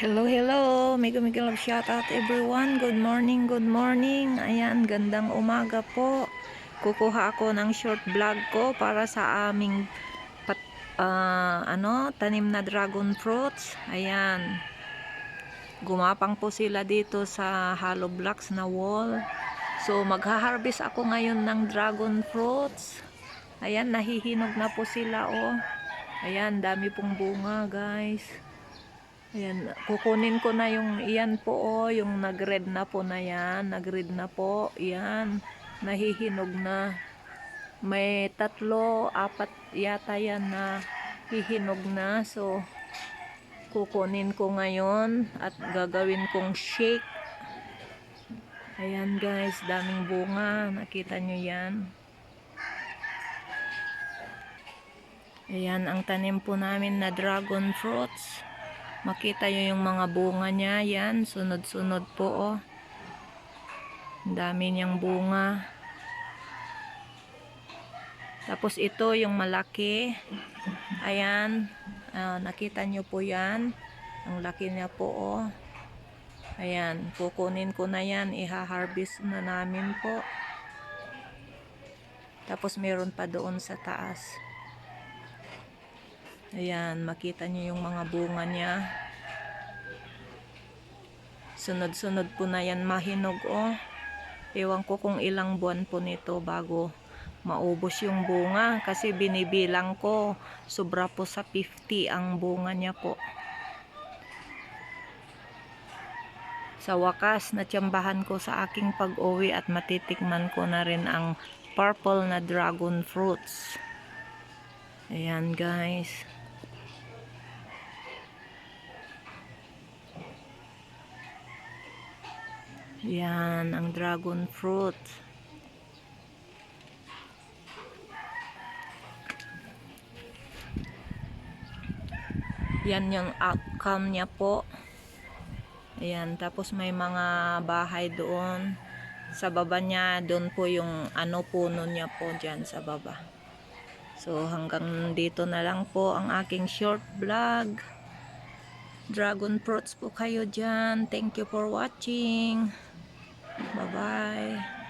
Hello, hello. Mega love shout out everyone. Good morning, good morning. Ayan, gandang umaga po. Kukuha ako ng short vlog ko para sa aming tanim na dragon fruits. Ayan. Gumapang po sila dito sa hollow blocks na wall. So, magha-harvest ako ngayon ng dragon fruits. Ayan, nahihinog na po sila, oh. Ayan, dami pong bunga, guys. Ayan, kukunin ko na yung iyan po, oh, yung nag-red na po na yan. Nag-red na po, yan. Nahihinog na. May 3, 4 yata yan na hihinog na. So, kukunin ko ngayon at gagawin kong shake. Ayan guys, daming bunga. Nakita nyo yan. Ayan ang tanim po namin na dragon fruits. Makita nyo yung mga bunga niya. Yan, sunod-sunod po, oh. Ang dami niyang bunga. Tapos ito yung malaki. Ayan. Nakita nyo po yan. Ang laki niya po, oh. Ayan. Kukunin ko na yan. Iha-harvest na namin po. Tapos meron pa doon sa taas. Ayan, makita nyo yung mga bunga niya. Sunod-sunod po na yan mahinog, oh. Ewan ko kung ilang buwan po nito bago maubos yung bunga. Kasi binibilang ko, sobra po sa 50 ang bunga niya po. Sa wakas, natsambahan ko sa aking pag-uwi at matitikman ko na rin ang purple na dragon fruits. Ayan guys. Yan, ang dragon fruit. Yan yung outcome niya po. Ayan, tapos may mga bahay doon. Sa baba niya, doon po yung puno niya po dyan sa baba. So, hanggang dito na lang po ang aking short vlog. Dragon fruits po kayo dyan. Thank you for watching. Bye-bye.